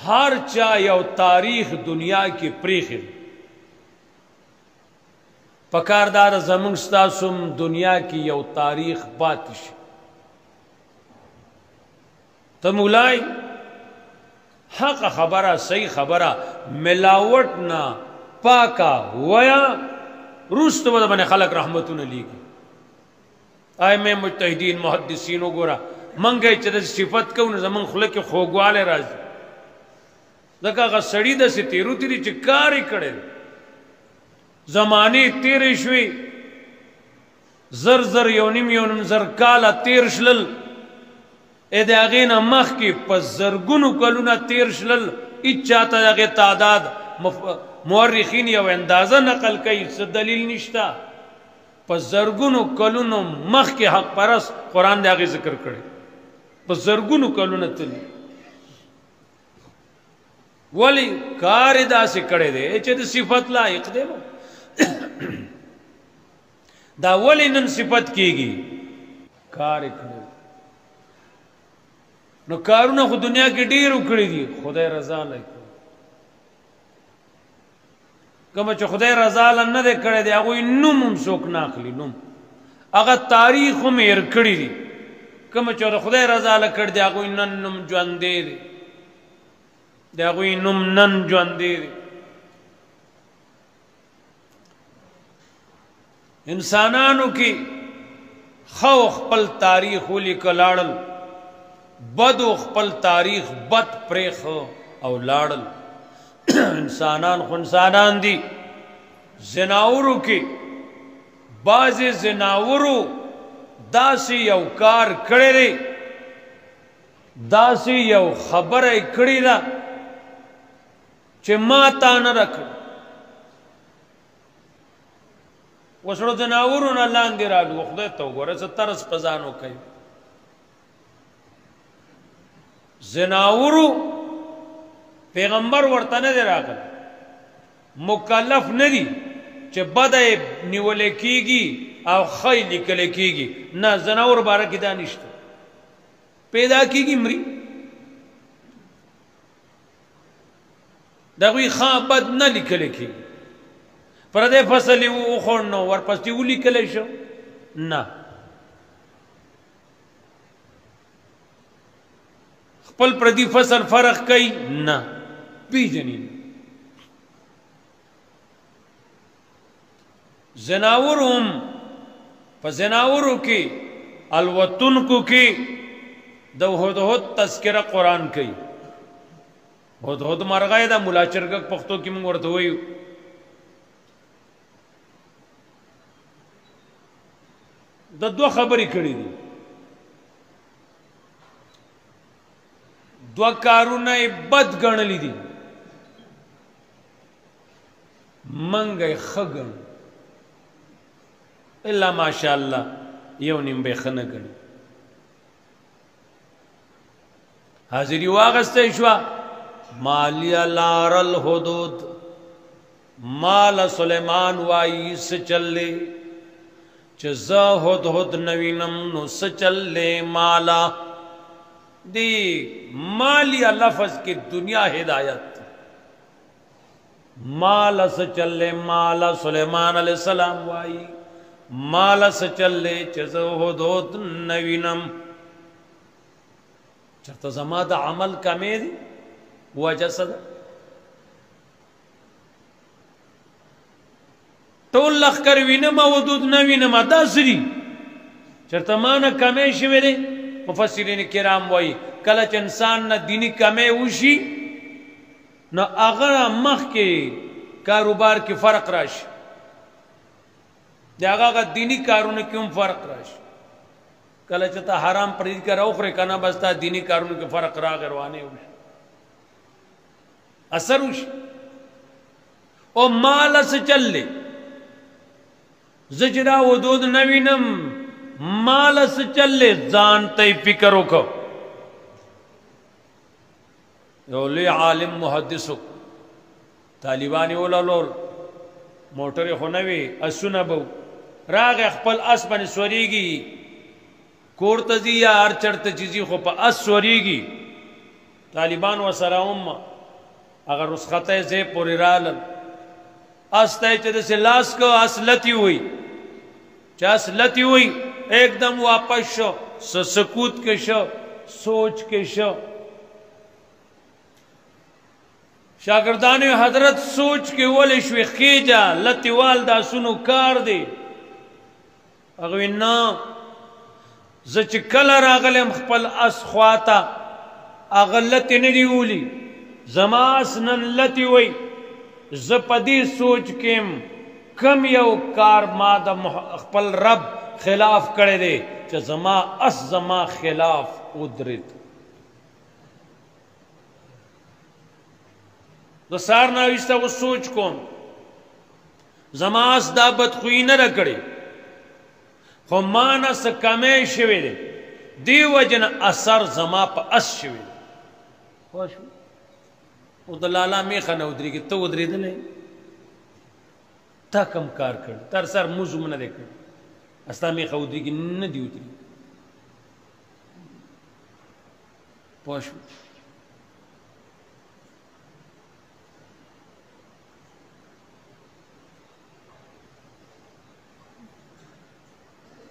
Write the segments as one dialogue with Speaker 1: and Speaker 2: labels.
Speaker 1: هر چا یو تاریخ دنیا کې پریخي پکاردار زمونږ ستاسو دنیا کې یو تاریخ پاتې شي ته مولای حق خبره صحیح خبره ملاوٹ نه پاکا ویا روستو باندې خلق رحمتونه لیکي ائمه مجتهدین محدثین وګوره منګه چې د صفت کو نه زمون خلق خوګواله راځي دغه غسړی د ستیرو تیری چې کاری کړي زمانه تیرې شوي زر زر یونیم زر کاله تیر شلل ا د هغې نه مخکې په زرګونو کلونه تیر شلل هېڅ چاته د هغې تعداد مورخین یو اندازه نقل کوي څه دلیل نشته په زرګونو کلونو مخکې حق پرست قرآن د هغې ذکر کړی په زرګونو کلونه تلي ولی کار یې داسې کړی دی چې د صفت لایق دی دا ولی نن صفت کیږي کار یې کړی نو کارونه خو دنیا کې ډېر وکړي دي خدای رضا نه کوي کومه چې خدای رضا نه دی کړی دی هغوی نوم هم څوک نه اخلي نوم هغه تاریخ هم هېر کړي دي کومه چې د خدای رضا نه کړی دی هغوی نن نوم ژوندی دی د هغوی نوم نن ژوندی دی انسانانو کې خو خپل تاریخ ولیکه لاړل بدو خپل تاریخ بد پریخ او لاړل انسانان خو انسانان دي زناورو کې بعضې زناورو داسې یو کار کړی دی داسې یو خبره یې کړې ده چې ما تا نه راکړ وسړو زناورو نه لاندې راډو خدای ته وګوره څه طرز په ځان وکوي زناورو پیغمبر ورته نه دی راغلی مکلف نه دي چې بده یې نیولی کېږي او ښه یې لیکلی کېږي نه زناور باره کې دا نشته پیدا کېږي مري د هغوی ښه بد نه لیکلی کېږي پردی فصل یې وخوړ نو ورپسې ولیکلی شو نه خپل پردی فصل فرق کوي نه پیژني زناور هم په زناورو کې الوتونکو کې د هدهد تذکره قرآن کوي هدهد مرغۍ ده ملا چرګک پښتو کې موږ ورته وایو د دوه خبرې کړي دي دوه کارونه یې بد ګڼلي دي منګه یې ښه ګڼو الا ماشاء الله یو نیم به یې ښه نه ګڼي حاضري واغستی شوه مالی لار الحدود مال سلیمان وایي څه چل دی چې زه هدهد نه وینم نو څه چل دی مالا دی مالی لفظ کی دنیا ہدایت مالا سے چلے مالا سلیمان علیہ السلام وائی مالا سے چلے چزو ہدود نوینم چرتا زما دا عمل کمی دی وجہ صدا ټول لخر وینم ودود نوینم دا سری چرتا مانا کمی شوی دی مفسرین کرام وایي کله چې انسان نه دینی کمی وشي نو هغه مخکې کاروبار کې فرق راشي د هغه دینی کارونو کې هم فرق راشي کله چې ته حرام پرېږدي که راوخورې که نه بس تا دینی کارونو کې فرق راغی روانې وشي اثر وشي او ماله څه چل دی زه چې دا ودود نه وینم مال سے چلے ځان ته فکر وکړه یو لوی عالم محدث طالبان ولولول موټر خو نه وي اسونه به راغی خپل اس باندې سوريږي کور ته ځي یا هر چرته چې ځي خو په اس سوريږي طالبان وسره هم اگر رسخته زی پوری رالل استه چې دسې لاس کو اصلتی ہوئی چې اصلتی ہوئی ایک دم واپس شو سکوت کے شو سوچ کے شو شاگردان حضرت سوچ کے ولی شوی خیجا لتی والدہ سنو کار دی اگوی نا زچ کلر اغلیم خپل اس خواتا اغلتی ندی اولی زماس نن لتی وی زپدی سوچ کم کم یو کار ما دا خپل رب خلاف کرے دے چا زما اس زما خلاف ادرد دا سار ناویستا وہ سوچ کون زما اس دا بدخوئی نہ رکڑے خو مانا سا کمی شوی دے دی وجن اثر زما پا اس شوی دے خوشو او دا لالا میخا نا ادری کی تو ادری دلے تا کم کار کر تر سر موزو منہ دے کر استا میخا ادری کی ندی ادری خوشو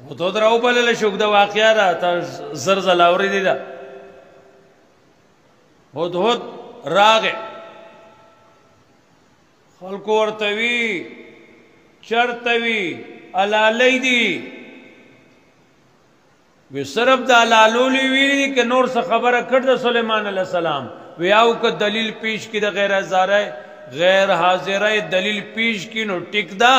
Speaker 1: وہ تو دراؤ پلے شک دا واقعہ رہا تا زرزل آوری دی دا ہد راغے خلقو ورتوی چرتوی علالی دی وی صرف دا علالولی ویلی دی کہ نور سے خبر کرد سلیمان علیہ السلام وی آو که دلیل پیش کی دا غیر ازارے غیر حاضرے دلیل پیش کی نو ٹک دا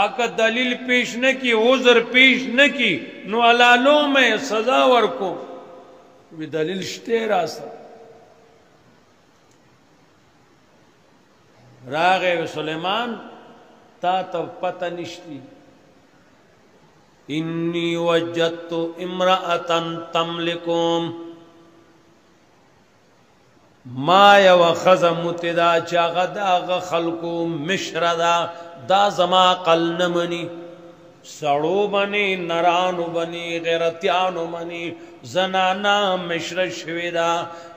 Speaker 1: اکا دلیل پیش نہ کی عذر پیش نہ کی نو علالو میں سزا ورکو وی دلیل شتے راسا راغے سلیمان تا تب پتہ نشتی انی وجدت امرأتا تملکوم ما یو خزمت دا چاغ دا خلقو مشر دا زما قل نمنی سڑو بنی نرانو بنی غیرتیانو بنی زنانا مشر شوی دا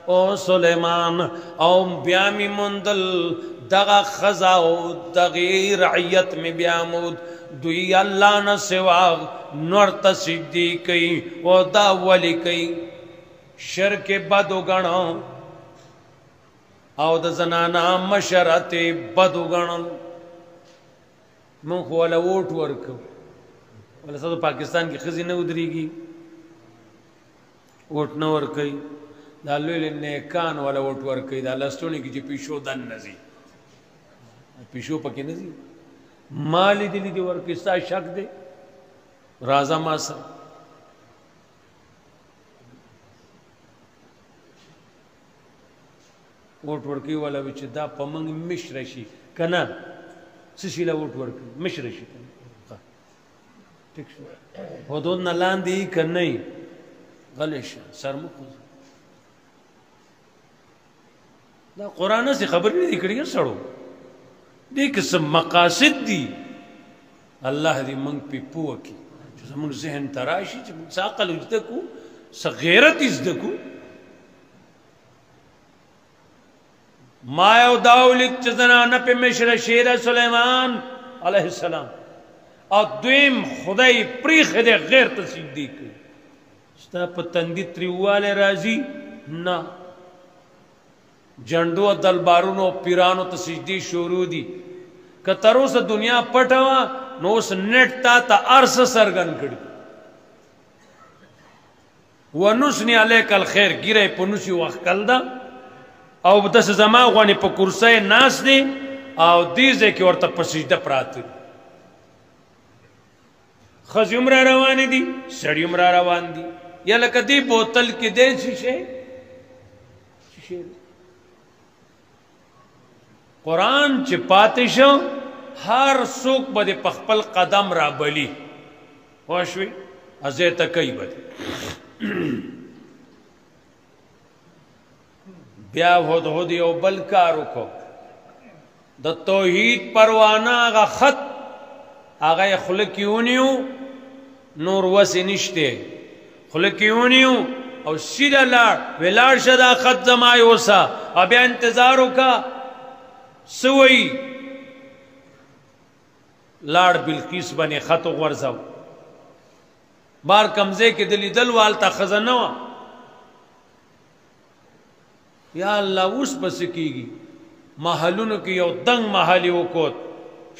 Speaker 1: او سلیمان او بیامی مندل دغا خزاو دغی رعیت میں بیامود دوی اللہ نہ سوا نورت سجدی کئی او دا ولی کئی شرک بدو گنا او دا زنانا مشرت بدو گنا من خو والا ووٹ ورکو والا ساتو پاکستان کی خزی نہ ادری گی ووٹ نہ ورکی دا لولی نیکان والا ووٹ ورکی دا لستونی کی جی پیشو دن نزی پیشو پکی نزی مالی دلی دی ورکستا شک دے رازا ماسا ووٹ ورکی والا وچ دا پمنگ مشرشی کنا سشیلا ووٹ ورکی مشرشی کنا ٹھیک شو حدود نلان دی کنئی غلش سرمخوز دا قرآن سے خبر نہیں دی کڑی سڑو دیکھ سب مقاصد دی اللہ دی منگ پی پوکی جو منگ ذہن تراشی جو منگ ساقل اجدکو سغیرت ازدکو مایو داولیت چزنانا پی مشر شیر سلیمان علیہ السلام اور دویم خدای پریخ دے غیر تصدیق کی ستا پتندی تریوال رازی نا جنڈو دلبارونو پیرانو تسجدی شروع دی کترو سے دنیا پٹوا نو اس نیٹ تا عرص سرگن کڑی ونسنی علیک الخیر گیرے پنوسی وقت کل دا او دس زمان غوانی پا کرسای ناس دی او دیزے کی ورطا پسجدہ پراتی خزی عمرہ روانی دی سڑی عمرہ روان دی یا لکہ دی بوتل کی دے شیشے قرآن چی پاتشو ہر سوک بدے پخپل قدم را بلی ہوشوی ازیتا کئی بدے بیا ہود یو بلکارو کو دا توحید پروانا آگا خط آگا خلقیونیو نور وسی نشتے خلقیونیو او سیدہ لار ویلار شدا خط زمائی وسا ابیا انتظارو کا سوئی لاړ بلقیس باندې خط غورځاو بار کمزه کې دلی دل والتا خزانه وا یا الله اوس بس کیږي محلونو کې یو دنګ محل وکوت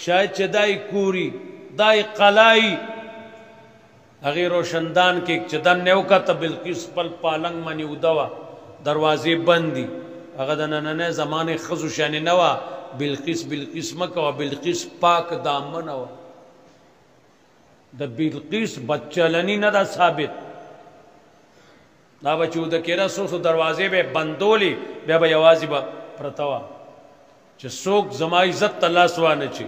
Speaker 1: شاید چې دای کوری دای قلای هغه روشندان کې چې دن نو کته بلقیس پل پالنګ منی ودوا دروازې بندي هغه د نننه زمانه خزو شان نه وا بلقیس مکه او بلقیس پاک دامن وا د بلقیس بچلنی نه دا ثابت دا بچو د کېرا سو دروازې به بندولي بیا به یوازې به پرتاوا چې څوک زما عزت الله سوانه چی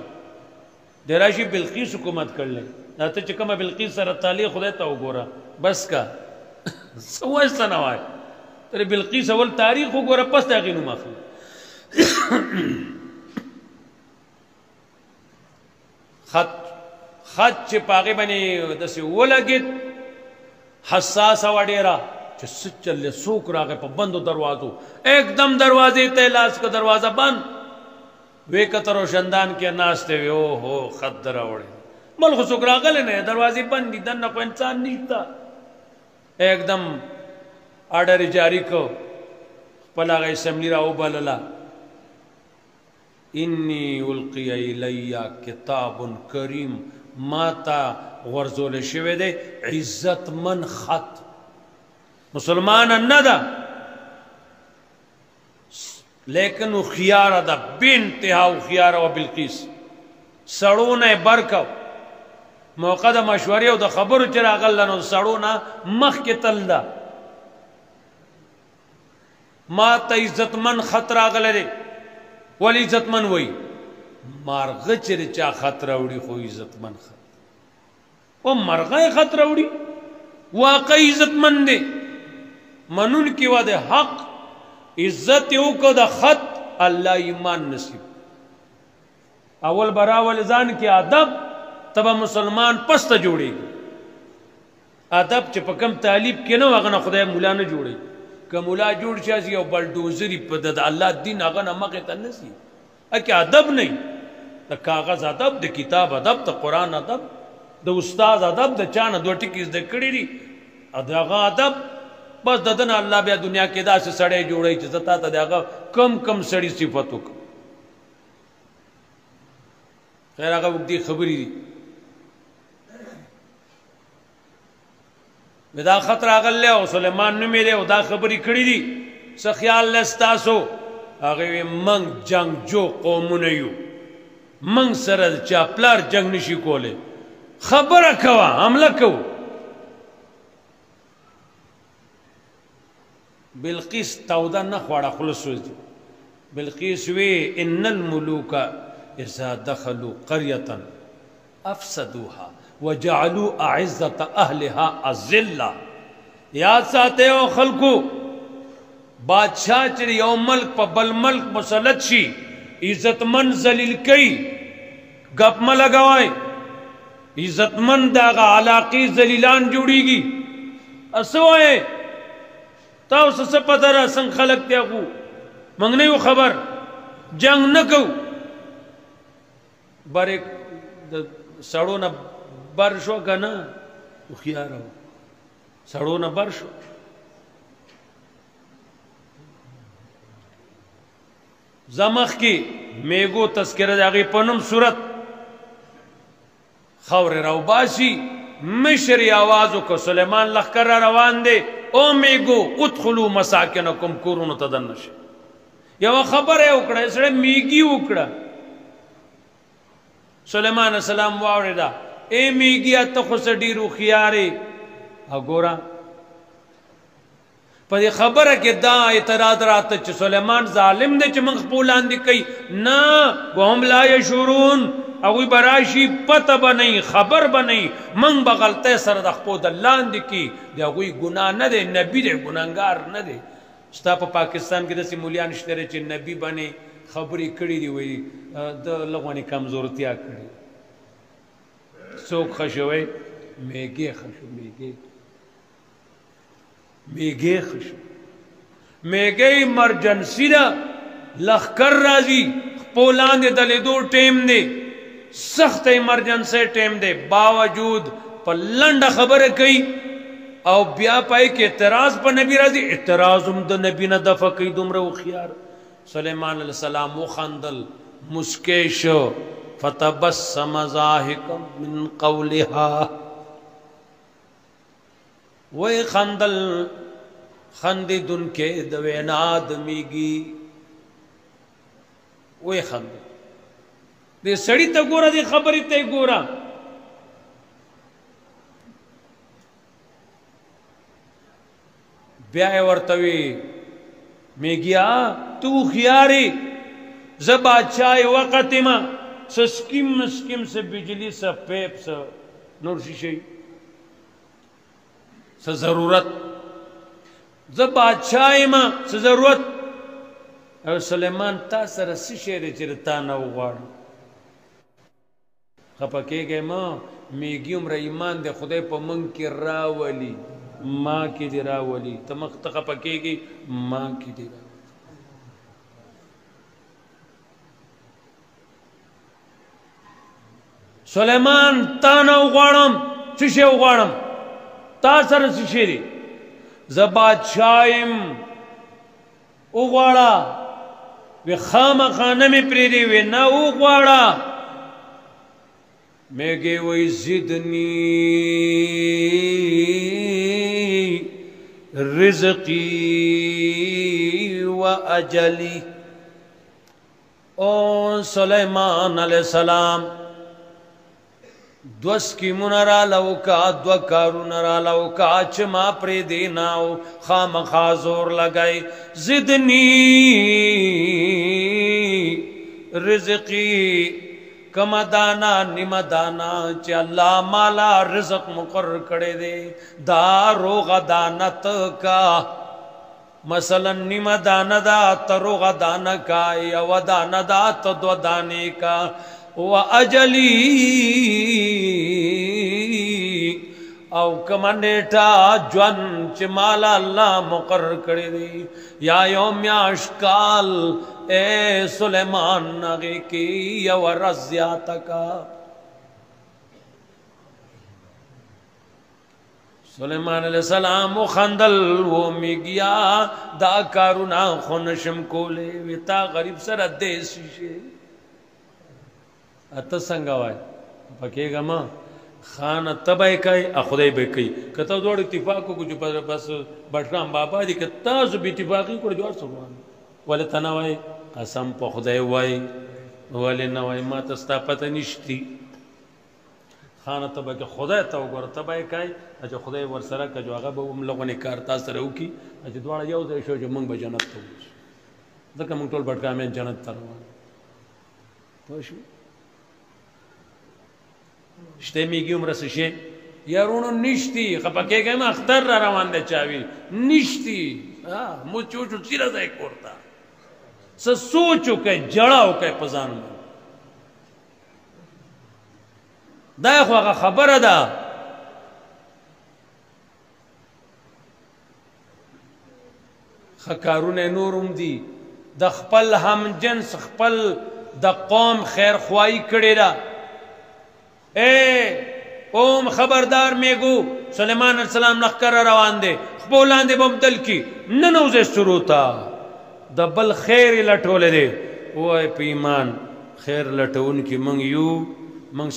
Speaker 1: دراشي بلقیس حکومت کړل دا ته چې کومه بلقیس سره تعالی خدای ته وګوره بس کا سوای سنوای تر بلقیس اول تاریخ وګوره پس دا غینو ماخلي خط چې پاغه باندې دسه ولګید حساس وډیرا چې سچل سوک راغه په بندو دروازو एकदम دروازې ته لاس کو دروازه بند وې کتر روشندان کې ناشته وی او هو خط دراوړي مل خو سوک راغله نه دروازې بند دي دنه کو انسان نشتا एकदम آرډر جاری کو پلاغه اسمبلی راو بللا انی القی الی کتاب کریم ماتا غرزول شوه ده عزت من خط مسلمان نه ده لیکن خيار ده بانتها خيار او بلقیس سړونه برکو موقع د مشورې او د خبرو چې راغلنو سړونه مخ کې تل ده ما ته عزتمن خط راغله ولی عزتمن وای مارغه چې چا خط راوړي خو عزتمن خط او مرغه خط راوړي واقع عزتمن دی منون کې واده حق عزت یو کو د خط الله ایمان نصیب اول براول ځان کې ادب تبه مسلمان پسته جوړيږي ادب چې په کم طالب کې نه وغنه خدای مولانا جوړي که مولا جوړ شي یو بلډوزری په د الله دین هغه نه مخه ته نسی اکه ادب نه د کاغذ ادب د کتاب ادب د قران ادب د استاد ادب د چانه دوه ټکی زده کړی دي اداغه ادب بس ددن الله بیا دنیا کې داسې سړی جوړی چې زتا ته دغه کم سړی صفات وک خیر هغه وګړي خبرې دي دا خطر اغله او سليمان نو میله او دا خبرې کړې دي څه خیال لستاسو هغه من جنگ جو قومونه یو من سره چاپلار جنگ نشي کوله خبره کوا حمله کو بلقیس تودا نه خوړه خلص وځي بلقیس وی ان الملوک اذا دخلوا قريه افسدوها وجعلوا اعزه اهلها اذله یاد ساته او خلقو بادشاہ چې یو ملک په بل ملک مسلط شي عزتمن ذلیل کوي غپ م لګوي عزتمن دغه علاقې ذلیلان جوړيږي اسوه تاسو څه پته را څنګه خلق ته کو موږ نه یو خبر جنگ نه کو بارک سړو نه بر شو کنه خيارو سړو نه بر شو زمخ کی میگو تذکرہ داغی پنم صورت خور روباسی مشری آوازو کو سلیمان لخکر روان دے او میگو ادخلو مساکنکم کورونو تدنش یو خبر ہے اکڑا اسڑے میگی اکڑا سلیمان السلام واوریدا اے میگی اتخو سڈیرو خیارے اگورا په خبره کې دا اعتراض راته چې سليمان ظالم دی چې من خپلان دي کوي نه وهم لا يشورون او براشي پته بنئ خبر بنئ من بغلطه سره د خپل دلان دي کی دا کوئی ګناه نه دی نبی دی ګناګار نه دی ستا په پاکستان کې د سیمولیان شته چې نبی باندې خبرې کړې دی وي د لغونی کمزورتیا کړې څوک خشوي میګي خشو میگه خشو میگه ایمرجنسی دا لخکر راځي پولان دې دلیدو ټیم دی سخت ایمرجنسی ټیم دی باوجود په لنډه خبره کوي او بیا پای کې اعتراض په نبی راځي اعتراض هم د نبی نه دفع کوي دومره هوښیار سلیمان علیہ السلام وخندل مسکی شو فتبسم ضاحکا من قولها وی خندل خندیدن کے د وینا آدمیږي وی خندل دې سړی ته ګوره دې خبرې ته ګوره بیا یې ورته وی میګیا تو خیارې زه بادشاہ وقت ما سسکیم مسکیم سے بجلی سے پیپ سے نور شیشی سے ضرورت زه بادشاہ ما سے ضرورت او سلیمان تا سره څه شی دی چې تا نه وغواړم خپه کېږئ ما میږي عمره ایمان دی خدای په موږ کې راولي ما کې دی راولي ته مخ ته خپه کېږي ما کې دی راولي سلیمان تا نه وغواړم څه شی وغواړم تا سره څه شی دی زه بادشاه یم وغواړه وی خامخا نه مې پرېږدي وی نه وغواړه میږي وی زدنی رزقی و اجلی او سلیمان علیہ السلام دو سکیمون را لوکا دو کارون را لوکا چه ما پری دیناو خامخا زور لگئی زدنی رزقی کم دانا نیم دانا چه اللہ مالا رزق مقرر کڑے دے دا روغ دانت کا مثلا نیم دانا دا تروغ دانا کا یو دانا دا تدو دانے کا وَأَجَلِي او کمانیٹا جوان چه مالا اللہ مقرر کردی دی یا یوم یا اشکال اے سلیمان نغی کی یا ورزیاتا کا سلیمان علیہ السلام و خندل وہ میگیا دا کارونا خونشم کولے ویتا غریب سر دیسی شے اته څنګه وای پکې غما خان تبای کوي خدای به کوي کته دوړ اتفاق کو جو بس بټرام بابا دي کته ز به اتفاقی کړ جوړ سوان ول تنوي قسم په خدای وای ول نه وای ما ته ستا پته نشتی خان تبای که خدای ته وګور تبای کوي چې خدای ور سره که جو هغه به ملغونه کار تاسو سره وکي چې دوړ یو ځای شو چې موږ به جنت ته وځو ځکه موږ ټول بټرام جنت ته روان پوه شته میگی عمره سشی یارونو نشتی خپکه گئے میں اختر را روان دے چاوی نشتی مو چوچو چیرا دائی کورتا سوچو که جڑاو که پزان من دائی خواہ خبر دا خکارون نورم دی د خپل هم جنس خپل د قوم خیر خواهی کړی دا اے قوم خبردار میگو سلیمان علیہ السلام لخکر روان دے خپولان دے بمدل کی ننوزے سروتا دا بل خیر لٹولے دے اوہ پیمان خیر لٹون کی منگ یو منگ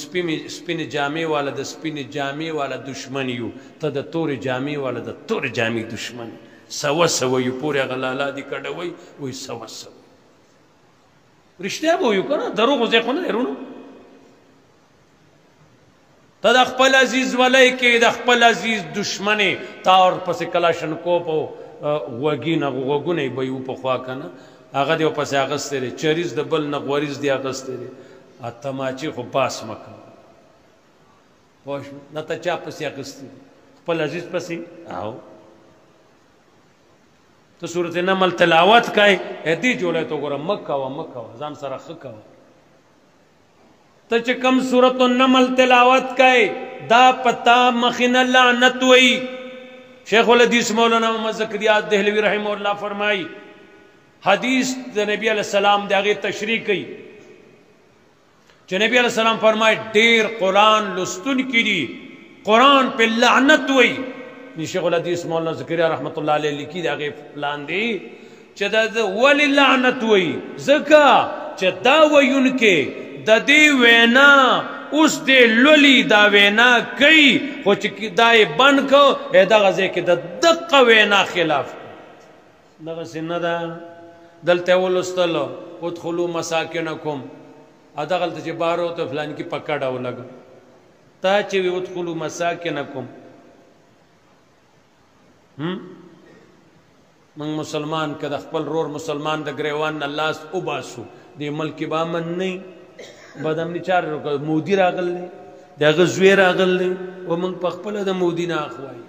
Speaker 1: سپین جامع والا دا سپین جامع والا دشمن یو تا دا تور جامع والا دا تور جامع دشمن سوا سوا یو پوری غلالا دی کڑوئی وی سوا سوا رشتہ بو یو کنا دروغ زیخو نا رونو تا دا خپل عزیز ولی که دا خپل عزیز دشمنی تا اور پس کلاشنکوپ و غوگونه بیو پا خواه کنه آغا دیو پس آغسته ری چریز دا بل نغوریز دی آغسته ری تماچی خو باس مکن پوشم نا تا چا پسی آغسته ری خپل عزیز پسی آو تو صورت نمل تلاوت کئی ایدی جولے تو گورا مکہ و زان سر خکا و تا چکم سورت النمل تلاوت کئے دا پتا مخین لعنت وئی شیخ الحدیث مولانا محمد زکریا دہلوی رحمہ اللہ فرمائی حدیث دا نبی علیہ السلام دے آگے تشریح کی جو نبی علیہ السلام فرمائے دیر قرآن لستن کی دی قرآن پہ لعنت ہوئی. شیخ الحدیث مولانا ذکریہ رحمت اللہ علیہ لکھی دے آگے فلان دی چہ دا ولی لعنت ہوئی زکا چہ دا ویون کے دا دی وینا اس دے لولی دا وینا کئی خوچ دائے بن کو اے دا غزے کے دا دقا وینا خلاف دا غزے ندا دلتے ولستلو ادخلو مساکنکم ادا غلط چی بارو تو فلان کی پکڑا ہو لگا تا چوی ادخلو مساکنکم من مسلمان که دا خپل رور مسلمان دا گریوان اللہ اباسو دی ملکی بامن نہیں بعد ہم نے چار روکا مودی راغل لے دا غزوی راغل لے و من پخپل دا مودی نا اخوائی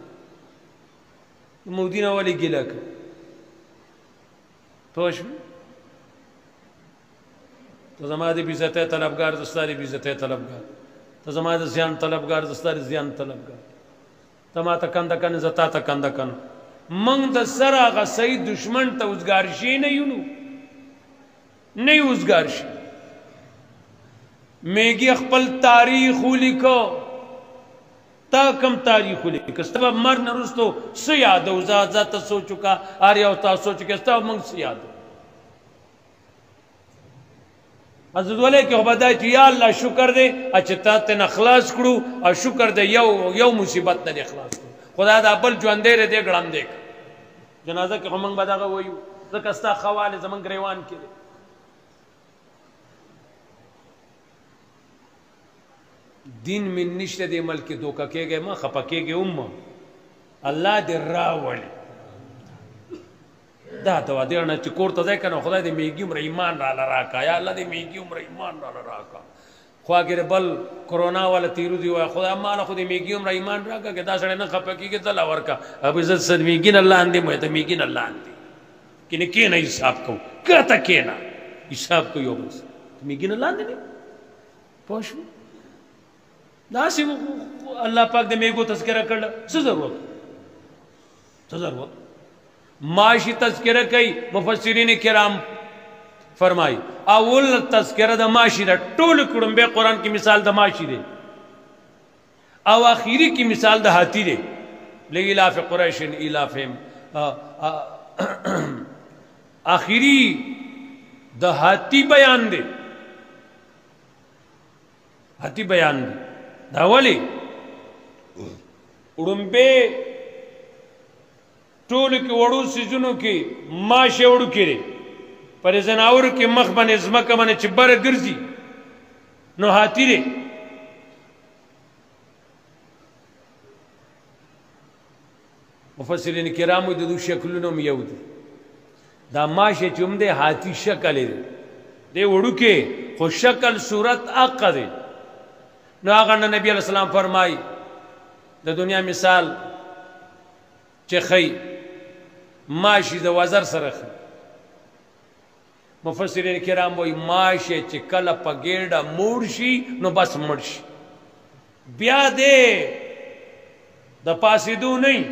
Speaker 1: مودی نا والی گلہ کر توش میں تو زمادی بیزت طلبگار دستاری بیزت طلبگار تو زمادی زیان طلبگار دستاری زیان طلبگار تما تا کندکن زتا تا کندکن منگ دا سر آغا سید دشمن تا ازگارشی نیونو نہیں ازگارشی میگی اخپل تاریخو لکو تا کم تاریخو لکو ستبا مرن رستو سیادو زات سو چکا آریاو تا سو چکا ستبا منگ سیادو حضرت والے کہ خبردائی چی یا اللہ شکر دے اچھتا تینا خلاص کرو اور شکر دے یو مصیبت نا دے خلاص کرو خدا دا بل جو اندے رے دے گڑم دیکھ جنازہ کہ خمانگ بادا گا ویو زکستا خوال زمان گریوان کے دے دین من نشتے دے ملک دوکا کے گئے ما خپا کے گئے اللہ دے راولی دا تو دیرنا چکور تا دیکھنا خدا دے میگی عمر ایمان را لراکا یا اللہ دے میگی عمر ایمان را لراکا خواہ گرے بل کرونا والا تیرو دیو ہے خدا مالا خود میگی عمر ایمان راکا کہ دا سڑے نا خپا کی کہ دلا ورکا اب عزت صد میگین اللہ اندے مویتا میگین اللہ اندے کہ کینا حساب کو کہتا کینا حساب کو یو بس میگین اللہ اندے نہیں پوشو دا سی اللہ پاک دے میگو تذکرہ کرلا ضرورت معاشی تذکرہ کئی مفسرین کرام فرمائی اول تذکرہ دا معاشی دا ٹول کرن بے قرآن کی مثال دا معاشی دے او آخری کی مثال دا ہاتی دے لئیلاف قریشن ایلافہم آخری دا ہاتی بیان دے ہاتی بیان دے دا اولی اڑنبے ٹول کی وڑو سیزنوں کی ماش وڑو کی رے پر زناور کی مخ بن ازمک بن چبر گرزی نو ہاتی رے مفسرین کرامو دو شکلونو میں یو دی دا ماش چم دے ہاتی شکل دے وڑو کے خو شکل صورت آقا دے نو آقا نبی علیہ السلام فرمائی دا دنیا مثال چه خی ماشی دا وزر سرخ مفسرین کرام بوئی ماشی چه کل پا گیڑا موڑشی نو بس مرشی بیا دے دا پاسی دو نہیں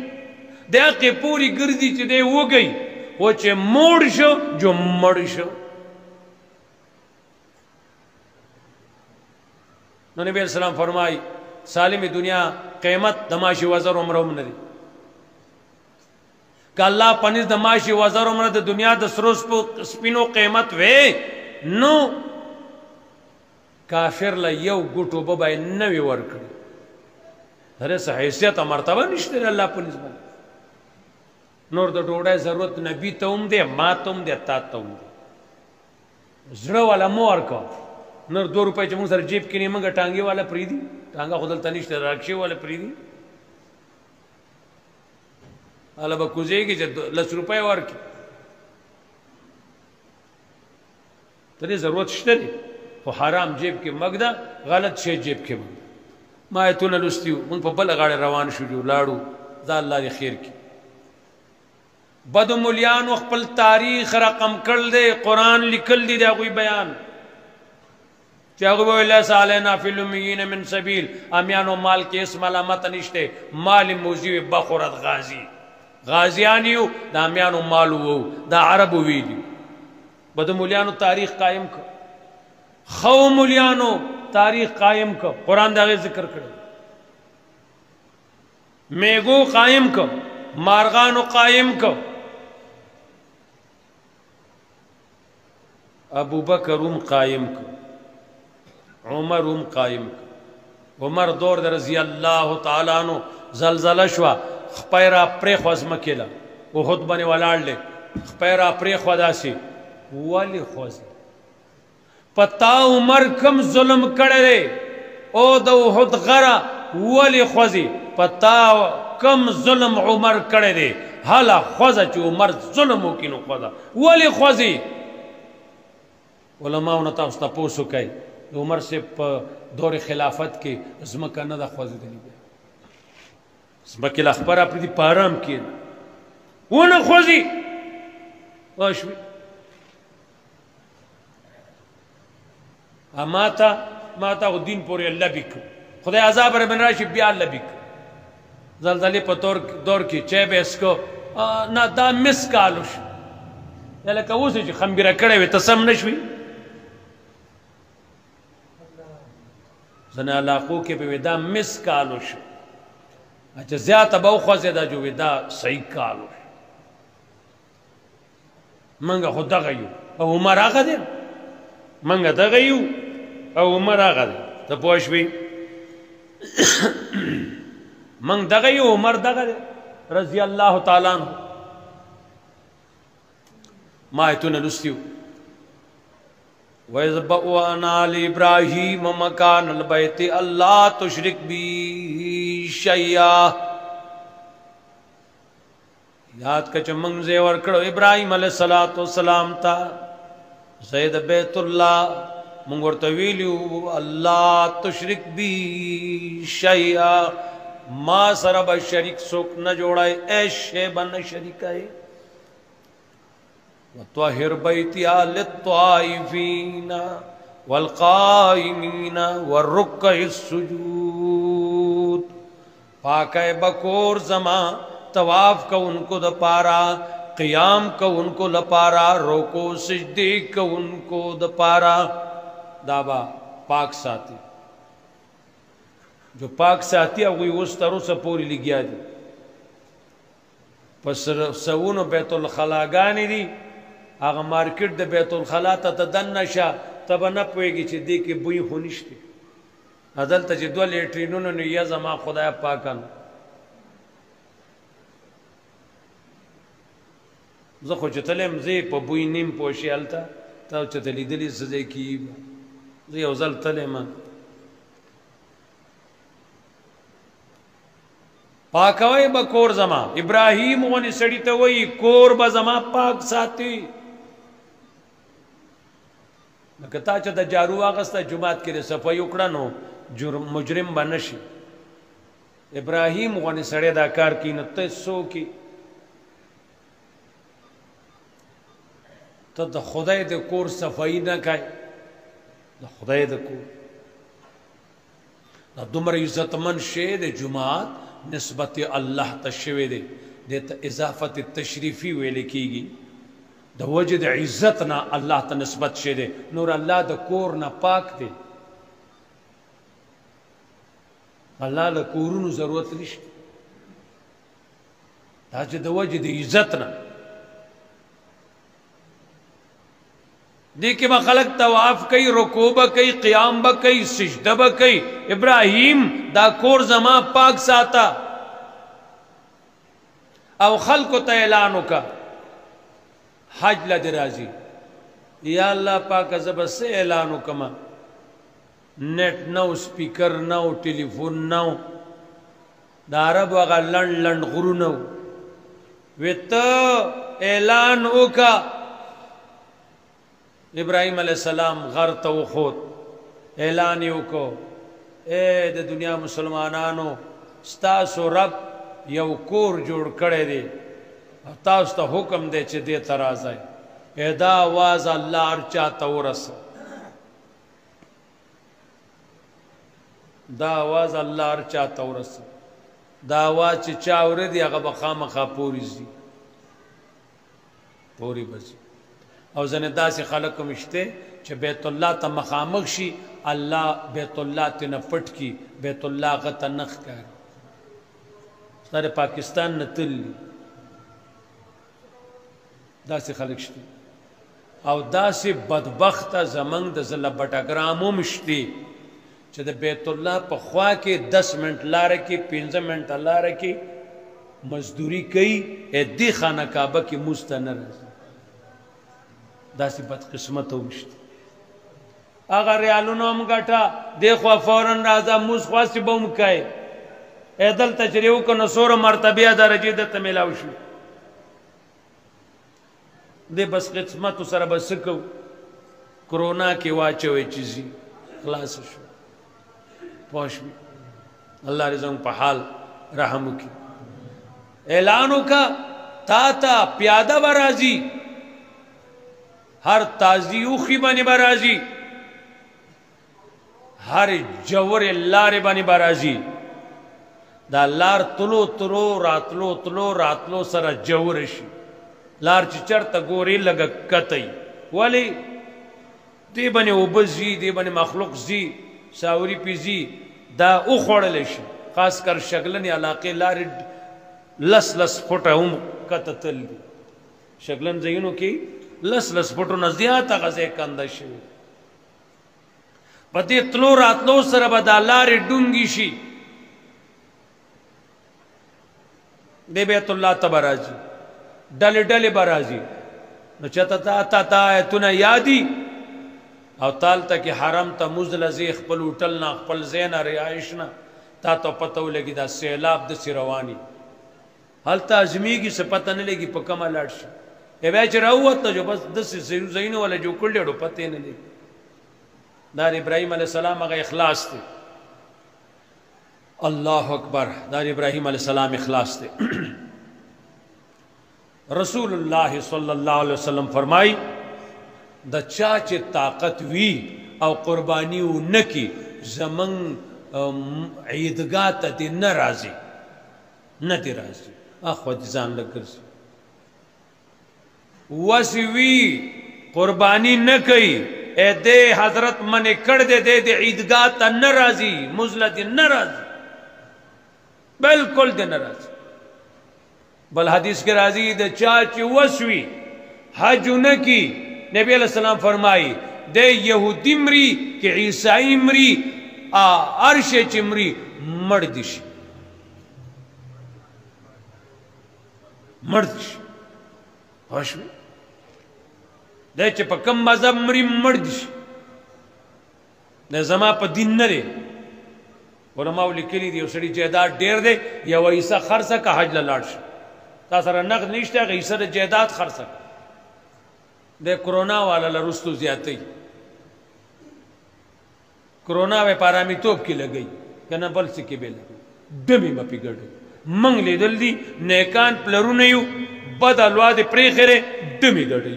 Speaker 1: دے اقی پوری گردی چه دے ہو گئی وہ چه موڑ شو جو مڑ شو نو نبی علیہ السلام فرمائی سالم دنیا قیمت دماشی وزر عمرہم نری کہ اللہ پنیز دماشی وزر عمرہ دا دنیا دا سروس پو سپینو قیمت وے نو کافر لیو گوٹو ببائی نوی ورکڑی ہرے سا حیثیت مرتبہ نشتے اللہ پنیز بنا نور دا ڈوڑای ضرورت نبی تاوم دے ما تاوم دے تا تاوم دے زڑا والا موار کا نور 2 روپے چمون سر جیب کنی منگا ٹانگی والا پریدی ٹانگا خودل تنشتے رکشی والا پریدی اللہ با کزے گی جب 10 روپے وار کی تنی ضرورت شتے دی خو حرام جیب کے مگدہ غلط شے جیب کے مگدہ ما ایتون لستیو من پا بل اگاڑے روان شجو لاڑو دا اللہ دی خیر کی بدو ملیان وقبل تاریخ رقم کر دے قرآن لکل دی دا کوئی بیان چاہو اللہ سالینا فی الامیین من سبیل امیان و مال کے اسم علامت نشتے مال موزیو بخورت غازی غازیانیو دا امیان و مالو دا عربو ویدیو بد مولیانو تاریخ قائم کر خو مولیانو تاریخ قائم کر قرآن داغے ذکر کرے میگو قائم کر مارغانو قائم کر ابو بکر قائم کر عمر قائم کر عمر دور در رضی اللہ تعالیٰ عنہ زلزلہ شوا خپیرا پریخ وزمکیلا وہ خود بنی والار لے خپیرا پریخ وداسی والی خوزی پتا عمر کم ظلم کڑے دے او دو خود غرا والی خوزی پتا کم ظلم عمر کڑے دے حالا خوزا چو عمر ظلمو کینو خوزا والی خوزی علماء نتا استا پوسو کئی عمر سے دور خلافت کے زمکہ ندا خوزی دلی بے زمکی الاخبار اپنی دی پارام کیے وہ نا خوزی واشوی ماتا خود دین پوری اللہ بکو خدای عذاب ربن راشی بیا اللہ بکو زلزلی پا دور کی چیب اس کو نا دا مس کالوش یا لکا وہ سے خمبیرہ کڑے ہوئے تسم نشوی زن علاقوں کے بھی دا مس کالوش اچھا زیادہ باو خوزی دا جو دا صحیح کالوش منگا خود دا غیو او عمر آگا دے منگا دا غیو او عمر آگا دے تا پوشوی منگ دا غیو عمر دا غیو رضی اللہ تعالیٰ عنہ مایتون لستیو وَإِذْ بَوَّأْنَا لِإِبْرَاهِيمَ مَكَانَ الْبَيْتِ أَلَّا تُشْرِكْ بِي شَيْئًا یاد کچھ منگ زیور کرو ابراہیم علیہ السلام تا زید بیت اللہ منگور طویلیو اللہ تشرک بی شیئا ما سرب شریک سوک نہ جوڑائے اے شیبہ نہ شریک آئے وَطَهِرْ بَيْتِيَا لِلطَّائِفِينَ وَالْقَائِمِينَ وَالرُّكَّعِ السُّجُودِ پاکے بکور زمان طواف کا ان کو دپارا قیام کا ان کو لپارا روکو سجدے کا ان کو دپارا دابا پاک ساتھی جو پاک ساتھی ہے وہ اس طرح سے پوری لگیا دی پس سوونو بیت الخلاگانی دی آغا مارکٹ دا بیت الخلا تا دن نشا تبا نپویگی چی دی که بوئی خونشتی ادل تا چی دو لیٹرینونو نو یا زمان خدای پاکانو زخو چتلیم زی پا بوئی نیم پوشی علتا تاو چتلی دلی سزے کی زی اوزل تلیم پاکوئی با کور زمان ابراہیم ونی سڑی تا وئی کور با زمان پاک ساتی لکتا چا دا جارو آغستا جماعت کے صفائی اکڑانو مجرم با نشی ابراہیم ونی سڑی دا کار کی نتی سو کی تو دا خدای دا کور صفائی نہ کئی دا خدای دا کور دا دمر عزت من شے دے جماعت نسبت اللہ تشوے دے دیتا اضافت تشریفی وے لکھی گی دا وجد عزت نا اللہ تا نسبت شے دے نور اللہ دا کور نا پاک دے اللہ دا کورونو ضرورت نشتے دا جد وجد عزت نا دیکھیں با خلق تواف کئی رکوع با کئی قیام با کئی سجدہ با کئی ابراہیم دا کور زمان پاک ساتا او خلقو تا اعلانو کا حج لدرازی یا اللہ پاک زبا سے اعلانو کما نیٹ نو سپیکر نو ٹیلیفون نو دا عرب وغا لنڈ لنڈ غرو نو ویتا اعلانو کا ابراہیم علیہ السلام غر تو خود اعلانیو کو اے دے دنیا مسلمانانو ستاسو رب یو کور جوڑ کڑے دے تاستا حکم دے چے دے تراز آئے اے دا آواز اللہ ارچا تورس دا آواز اللہ ارچا تورس دا آواز چے چاورے دی اگا بخام خا پوری زی پوری بزی او ځنې داسې خلک هم شته چې بیت الله ته مخامخ شي الله بیت الله ترنه پټ کي بیت الله هغه ته نه ښکاري ستا د پاکستان نه تللي داسې خلک شته او داسې بدبخته زمونږ د ضلع بټګرام هم شته چې د بیت الله په خوا کې 10 منټ لاره کې 15 منټه لاره کې مزدوری کوي دې خانه کعبه کې مونځ ته نه راځي داسې بدقسمته هم شته هغه ریالونه هم ګټه دې خوا فوراً راځه مونځ خواستې به هم کوې دلته چې دې وکړو نو څومره مرتبې درجې درته میلاو شي دې بس قسمتو سره به څه کوو کرونا کې واچوئ چې ځي خلاص شو پوه شوې الله دې زموږ په حال رحم وکړي اعلان وکړه تا ته پیاده به راځي هر تازي اوښي باندې به راځي هر جوړې لارې باندې به راځي دا لار تلو تلو راتلو سره جوړ شي لار چې چرته ګوري لږه کتی ولې دې باندې اوبه ځي دې باندې مخلوق ځي ساوري پې ځي دا وخوړلی شي خاص کر شګلنې علاقې لارې لس فټه هم کته تل دي شګلن ځایونو کې لس فټو نه زیاته غځې کنده شوي په دې تلو راتلو سره به دا لارې ډونګې شي دې بیت الله ته به راځي ډلې به راځي نو چېته تا آیتونه یادي او تالته کې حرم ته مونځ له ځې خپل هوټل نه خپل ځای نه رهایش نه تا ته پته ولګي دا سیلاب داسې رواني هلته ازمیږي څه پته نه لګي په کومه لاړ شي بیا چې راووته جو بس داسې ځایونه ولا جوړ کړل ډېرو پته یې نه لګي دا ابراهیم علیه السلام هغه اخلاص دی الله اکبر دا ابراهیم علیه السلام اخلاص دی رسول الله صلی الله علیه وسلم فرمائی د چا چې طاقت وی او قربانی و نکی زمن عیدگاه ته دې نه راځي نه دې راځي اخو دې ځان لګرځي وسی وی قربانی نه کوي دې حضرت منې کړ دې دې عیدگاه ته نه راځي مزله دې نه راځي بالکل دې نه راځي بل حدیث کے راضی دے چاچی وسوی حج نکی نبی علیہ السلام فرمائی دے یہودی مری کہ عیسائی مری عرش چمری مردش خوشوی دے چی پا کم مذہب مری مردش دے زما پا دین نرے علماء لکلی دی اسڑی جیداد دیر دے یا ویسا خرسا کا حج للاڑ شو تا سره نقد نشته غیسه د جیداد خرڅه د کرونا والا لرستو زیاتې کرونا و پارامیتوب کې لګي کنه بل څه کې به لګي دمي مپی ګړ منګ لیدل دي نیکان پلرونه یو بد الواد پرې خره دمي ګړي